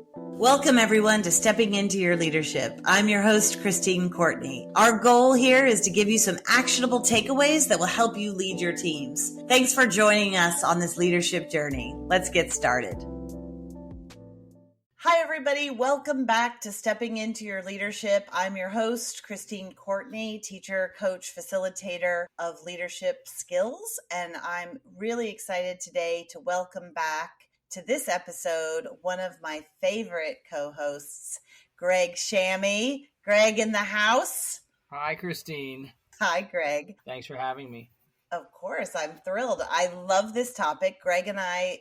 Welcome, everyone, to Stepping Into Your Leadership. I'm your host, Courtney. Our goal here is to give you some actionable takeaways that will help you lead your teams. Thanks for joining us on this leadership journey. Let's get started. Hi, everybody. Welcome back to Stepping Into Your Leadership. I'm your host, Courtney, teacher, coach, facilitator of leadership skills. And I'm really excited today to welcome back to this episode one of my favorite co-hosts, Greg Shamie. Greg in the house. Hi, Christine. Hi, Greg. Thanks for having me. Of course, I'm thrilled. I love this topic. Greg and I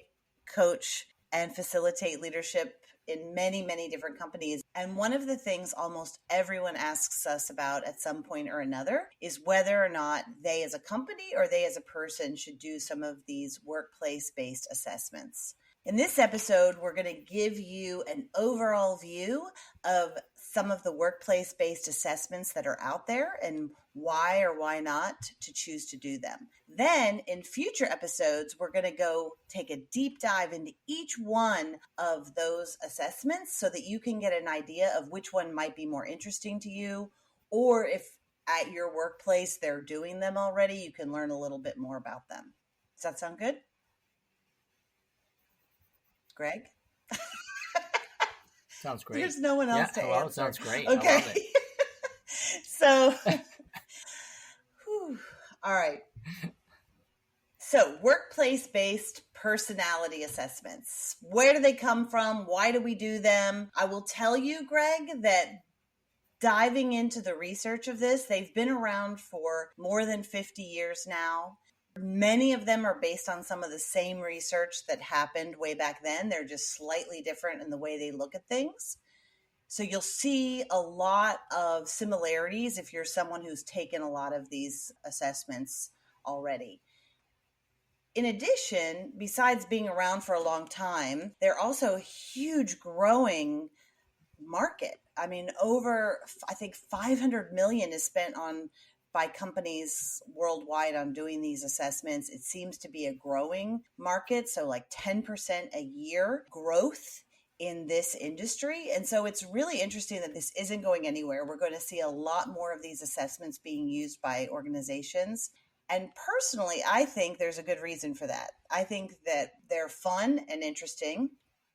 coach and facilitate leadership in many, many different companies. And one of the things almost everyone asks us about at some point or another is whether or not they as a company or they as a person should do some of these workplace-based assessments. In this episode, we're going to give you an overall view of some of the workplace-based assessments that are out there and why or why not to choose to do them. Then in future episodes, we're going to go take a deep dive into each one of those assessments so that you can get an idea of which one might be more interesting to you, or if at your workplace they're doing them already, you can learn a little bit more about them. Does that sound good? Greg? Sounds great. There's no one else to answer. Well, it sounds great. Okay. I love it. So, all right. So, workplace-based personality assessments. Where do they come from? Why do we do them? I will tell you, Greg, that diving into the research of this, they've been around for more than 50 years now. Many of them are based on some of the same research that happened way back then. They're just slightly different in the way they look at things. So you'll see a lot of similarities if you're someone who's taken a lot of these assessments already. In addition, besides being around for a long time, they're also a huge growing market. I mean, I think 500 million is spent by companies worldwide on doing these assessments. It seems to be a growing market, so like 10% a year growth in this industry. And so it's really interesting that this isn't going anywhere. We're going to see a lot more of these assessments being used by organizations. And personally, I think there's a good reason for that. I think that they're fun and interesting.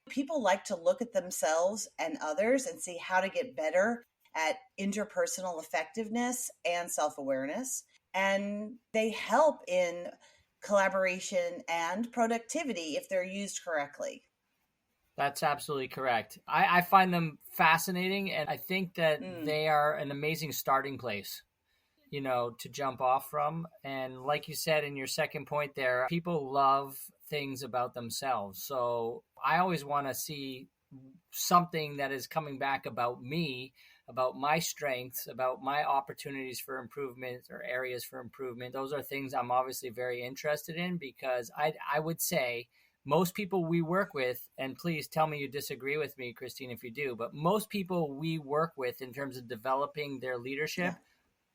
People like to look at themselves and others and see how to get better at interpersonal effectiveness and self-awareness. And they help in collaboration and productivity if they're used correctly. That's absolutely correct. I find them fascinating, and I think that they are an amazing starting place, to jump off from. And like you said in your second point there, people love things about themselves. So I always want to see something that is coming back about me, about my strengths, about my opportunities for improvement or areas for improvement. Those are things I'm obviously very interested in, because I would say most people we work with, and please tell me you disagree with me, Christine, if you do, but most people we work with in terms of developing their leadership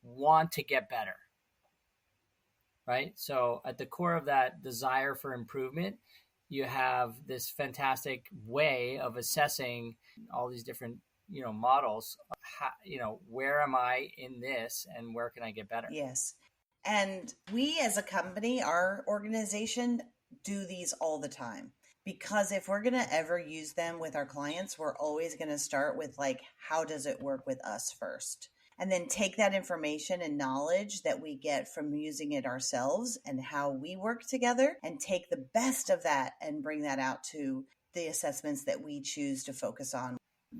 want to get better, right? So at the core of that desire for improvement, you have this fantastic way of assessing all these different models. Where am I in this and where can I get better? Yes. And we as a company, our organization, do these all the time, because if we're going to ever use them with our clients, we're always going to start with how does it work with us first? And then take that information and knowledge that we get from using it ourselves and how we work together and take the best of that and bring that out to the assessments that we choose to focus on.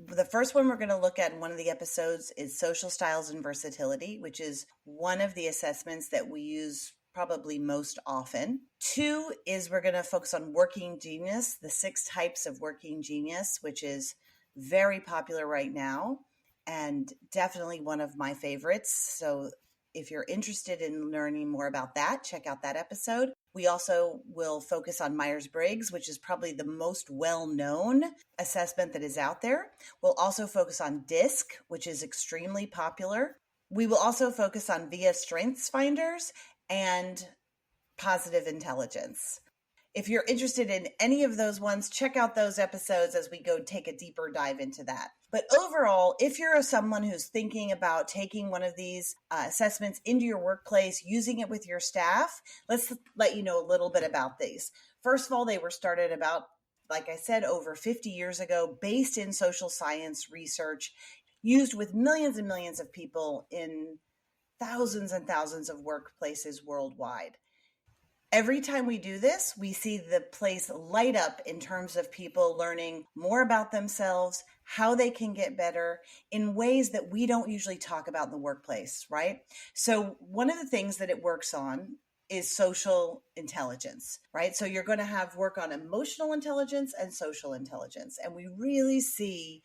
The first one we're going to look at in one of the episodes is Social Styles and Versatility, which is one of the assessments that we use probably most often. 2 is we're going to focus on Working Genius, the 6 types of Working Genius, which is very popular right now and definitely one of my favorites. So if you're interested in learning more about that, check out that episode. We also will focus on Myers-Briggs, which is probably the most well-known assessment that is out there. We'll also focus on DISC, which is extremely popular. We will also focus on VIA Strengths Finders and Positive Intelligence. If you're interested in any of those ones, check out those episodes as we go take a deeper dive into that. But overall, if you're someone who's thinking about taking one of these assessments into your workplace, using it with your staff, let's let you know a little bit about these. First of all, they were started about, like I said, over 50 years ago, based in social science research, used with millions and millions of people in thousands and thousands of workplaces worldwide. Every time we do this, we see the place light up in terms of people learning more about themselves, how they can get better in ways that we don't usually talk about in the workplace, right? So one of the things that it works on is social intelligence, right? So you're going to have work on emotional intelligence and social intelligence. And we really see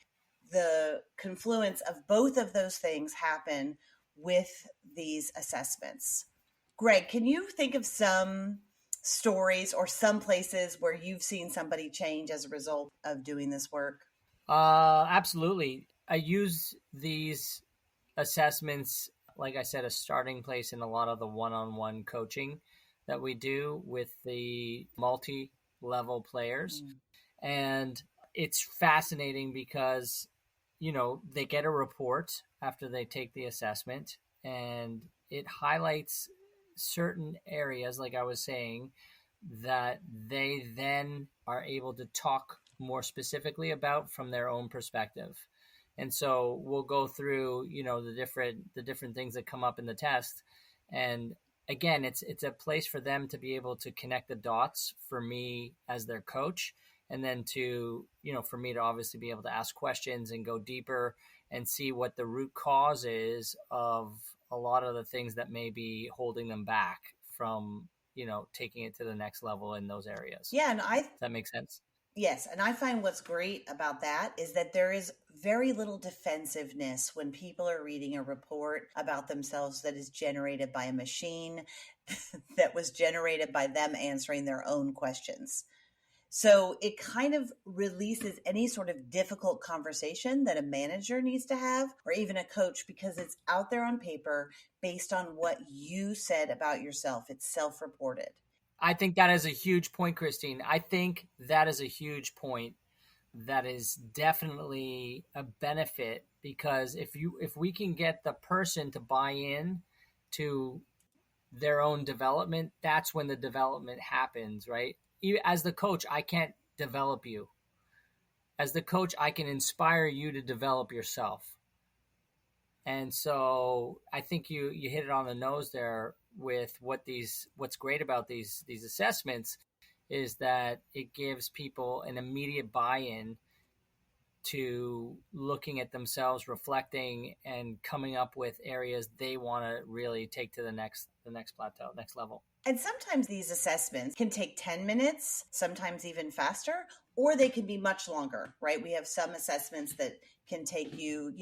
the confluence of both of those things happen with these assessments. Greg, can you think of some stories or some places where you've seen somebody change as a result of doing this work? Absolutely. I use these assessments, like I said, a starting place in a lot of the one-on-one coaching that we do with the multi-level players. And it's fascinating because, they get a report after they take the assessment, and it highlights certain areas, like I was saying, that they then are able to talk more specifically about from their own perspective. And so we'll go through, the different things that come up in the test. And again, it's a place for them to be able to connect the dots for me as their coach. And then for me to obviously be able to ask questions and go deeper and see what the root cause is of a lot of the things that may be holding them back from, taking it to the next level in those areas. Yeah. And Does that make sense? Yes. And I find what's great about that is that there is very little defensiveness when people are reading a report about themselves that is generated by a machine that was generated by them answering their own questions. So it kind of releases any sort of difficult conversation that a manager needs to have, or even a coach, because it's out there on paper based on what you said about yourself. It's self-reported. I think that is a huge point, Christine. I think that is a huge point. That is definitely a benefit, because if we can get the person to buy in to their own development, that's when the development happens, right? As the coach, I can't develop you. As the coach, I can inspire you to develop yourself. And so I think you hit it on the nose there with what's great about these assessments is that it gives people an immediate buy-in to looking at themselves, reflecting, and coming up with areas they want to really take to the next plateau, next level. And sometimes these assessments can take 10 minutes, sometimes even faster, or they can be much longer, right? We have some assessments that can take you,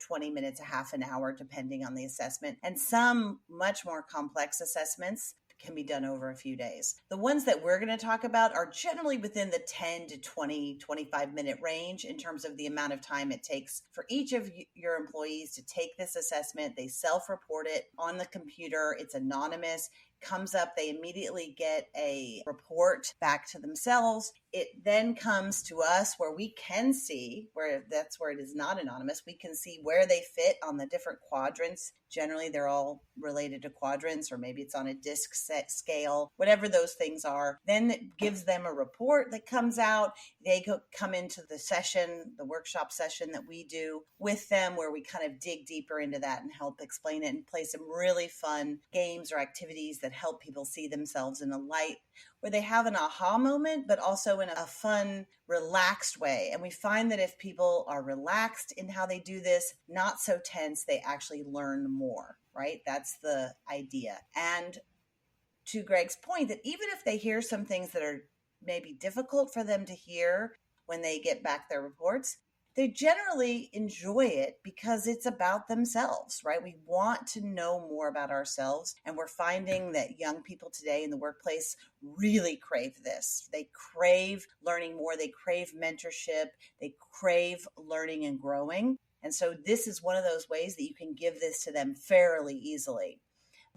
20 minutes, a half an hour, depending on the assessment. And some much more complex assessments can be done over a few days. The ones that we're going to talk about are generally within the 10 to 20, 25-minute range in terms of the amount of time it takes for each of your employees to take this assessment. They self-report it on the computer. It's anonymous. Comes up, they immediately get a report back to themselves. It then comes to us where we can see that's where it is not anonymous. We can see where they fit on the different quadrants. Generally, they're all related to quadrants, or maybe it's on a disc set scale, whatever those things are. Then it gives them a report that comes out. They come into the session, the workshop session that we do with them, where we kind of dig deeper into that and help explain it and play some really fun games or activities that help people see themselves in a light where they have an aha moment, but also in a fun, relaxed way. And we find that if people are relaxed in how they do this, not so tense, they actually learn more, right? That's the idea. And to Greg's point, that even if they hear some things that are maybe difficult for them to hear when they get back their reports, they generally enjoy it because it's about themselves, right? We want to know more about ourselves. And we're finding that young people today in the workplace really crave this. They crave learning more. They crave mentorship. They crave learning and growing. And so this is one of those ways that you can give this to them fairly easily.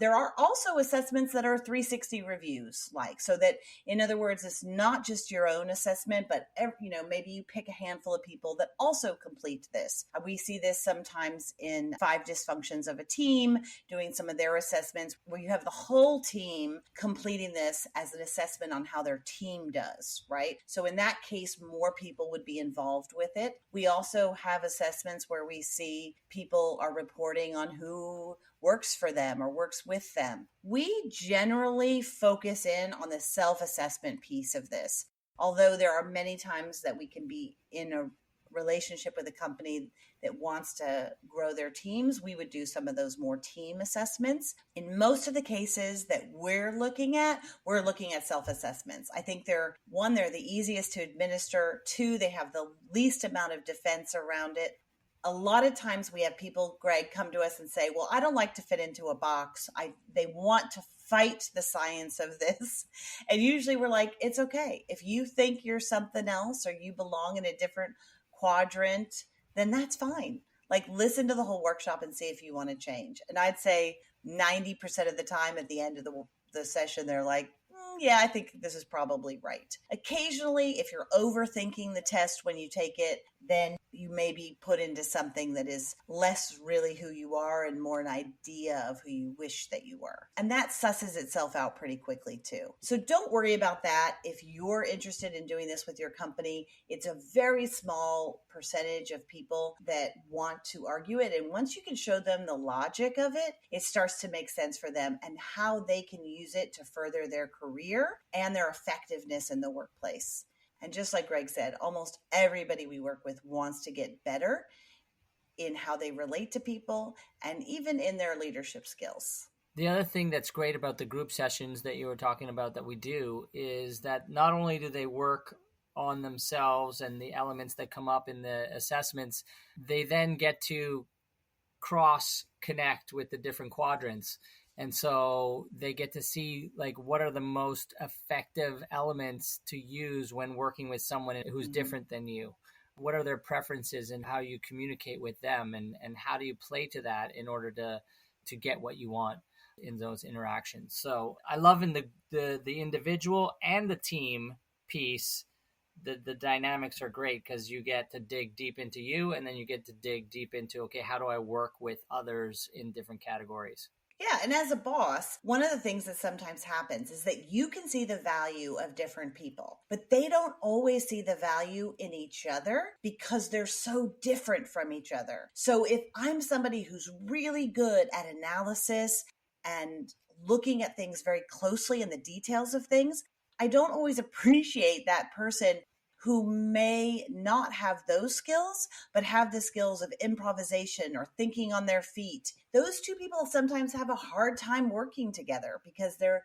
There are also assessments that are 360 reviews, like, so that, in other words, it's not just your own assessment, but maybe you pick a handful of people that also complete this. We see this sometimes in 5 dysfunctions of a team, doing some of their assessments, where you have the whole team completing this as an assessment on how their team does, right? So in that case, more people would be involved with it. We also have assessments where we see people are reporting on who works for them or works with them. We generally focus in on the self-assessment piece of this, although there are many times that we can be in a relationship with a company that wants to grow their teams. We would do some of those more team assessments. In most of the cases that we're looking at self-assessments. I think they're the easiest to administer. 2, they have the least amount of defense around it. A lot of times we have people, Greg, come to us and say, well, I don't like to fit into a box. They want to fight the science of this. And usually we're like, it's okay. If you think you're something else or you belong in a different quadrant, then that's fine. Like, listen to the whole workshop and see if you want to change. And I'd say 90% of the time at the end of the session, they're like, yeah, I think this is probably right. Occasionally, if you're overthinking the test when you take it, then you may be put into something that is less really who you are and more an idea of who you wish that you were. And that susses itself out pretty quickly too. So don't worry about that. If you're interested in doing this with your company, it's a very small percentage of people that want to argue it. And once you can show them the logic of it, it starts to make sense for them and how they can use it to further their career and their effectiveness in the workplace. And just like Greg said, almost everybody we work with wants to get better in how they relate to people and even in their leadership skills. The other thing that's great about the group sessions that you were talking about that we do is that not only do they work on themselves and the elements that come up in the assessments, they then get to cross connect with the different quadrants. And so they get to see, like, what are the most effective elements to use when working with someone who's different than you? What are their preferences and how you communicate with them? And how do you play to that in order to get what you want in those interactions? So I love in the individual and the team piece, the dynamics are great because you get to dig deep into you and then you get to dig deep into, okay, how do I work with others in different categories? Yeah, and as a boss, one of the things that sometimes happens is that you can see the value of different people, but they don't always see the value in each other because they're so different from each other. So if I'm somebody who's really good at analysis and looking at things very closely and the details of things, I don't always appreciate that person who may not have those skills, but have the skills of improvisation or thinking on their feet. Those two people sometimes have a hard time working together because their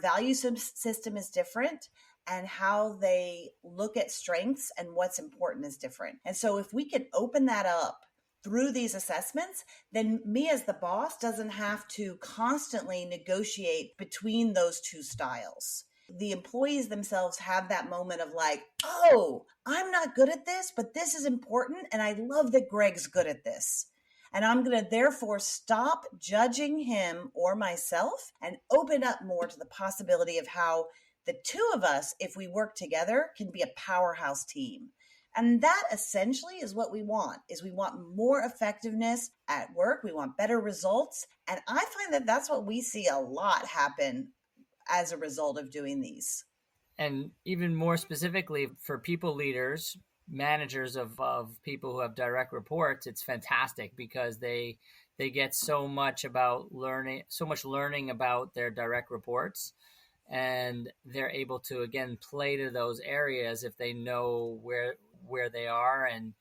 value system is different and how they look at strengths and what's important is different. And so if we can open that up through these assessments, then me as the boss doesn't have to constantly negotiate between those two styles. The employees themselves have that moment of like, oh, I'm not good at this, but this is important. And I love that Greg's good at this. And I'm going to therefore stop judging him or myself and open up more to the possibility of how the two of us, if we work together, can be a powerhouse team. And that essentially is what we want, is we want more effectiveness at work. We want better results. And I find that that's what we see a lot happen as a result of doing these. And even more specifically for people leaders, managers of people who have direct reports, it's fantastic because they get so much learning about their direct reports, and they're able to again play to those areas if they know where they are and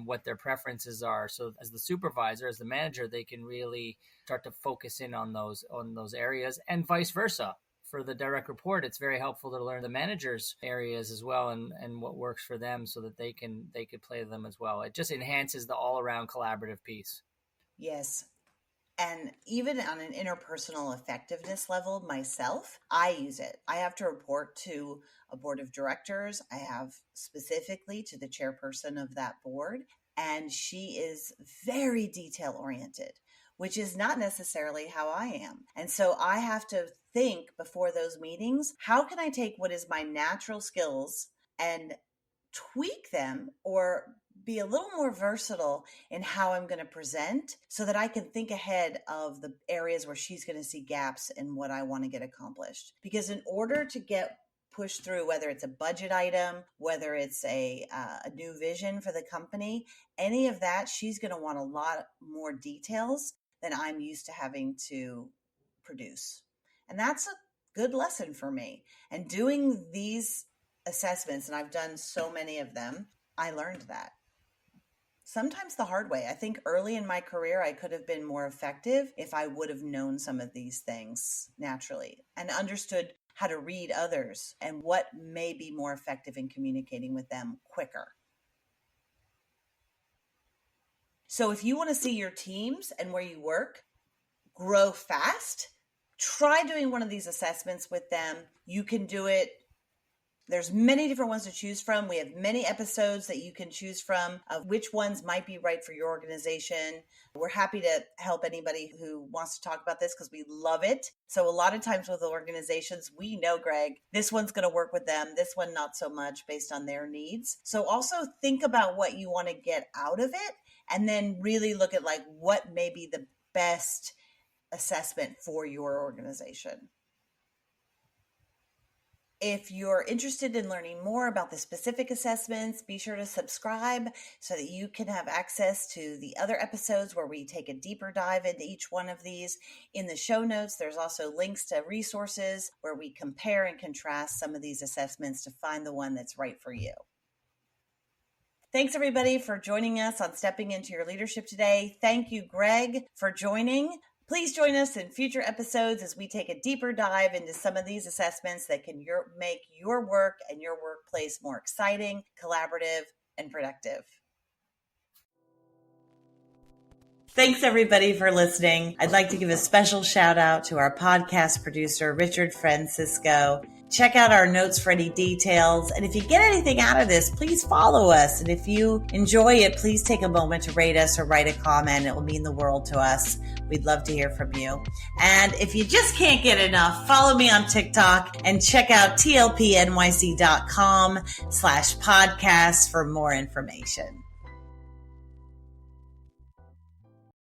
what their preferences are. So as the supervisor, as the manager, they can really start to focus in on those areas, and vice versa. For the direct report, it's very helpful to learn the manager's areas as well and what works for them so that they could play them as well. It just enhances the all-around collaborative piece. Yes. And even on an interpersonal effectiveness level, myself, I use it. I have to report to a board of directors. I have specifically to the chairperson of that board, and she is very detail oriented. which is not necessarily how I am. And so I have to think before those meetings, how can I take what is my natural skills and tweak them or be a little more versatile in how I'm going to present so that I can think ahead of the areas where she's going to see gaps in what I want to get accomplished. Because in order to get pushed through, whether it's a budget item, whether it's a new vision for the company, any of that, she's going to want a lot more details than I'm used to having to produce. And that's a good lesson for me. And doing these assessments, and I've done so many of them, I learned that. Sometimes the hard way. I think early in my career, I could have been more effective if I would have known some of these things naturally and understood how to read others and what may be more effective in communicating with them quicker. So if you want to see your teams and where you work grow fast, try doing one of these assessments with them. You can do it. There's many different ones to choose from. We have many episodes that you can choose from of which ones might be right for your organization. We're happy to help anybody who wants to talk about this because we love it. So a lot of times with organizations, we know, Greg, this one's going to work with them, this one not so much based on their needs. So also think about what you want to get out of it and then really look at like what may be the best assessment for your organization. If you're interested in learning more about the specific assessments, be sure to subscribe so that you can have access to the other episodes where we take a deeper dive into each one of these. In the show notes, there's also links to resources where we compare and contrast some of these assessments to find the one that's right for you. Thanks, everybody, for joining us on Stepping Into Your Leadership today. Thank you, Greg, for joining. Please join us in future episodes as we take a deeper dive into some of these assessments that can make your work and your workplace more exciting, collaborative, and productive. Thanks, everybody, for listening. I'd like to give a special shout out to our podcast producer, Richard Francisco. Check out our notes for any details. And if you get anything out of this, please follow us. And if you enjoy it, please take a moment to rate us or write a comment. It will mean the world to us. We'd love to hear from you. And if you just can't get enough, follow me on TikTok and check out tlpnyc.com/podcast for more information.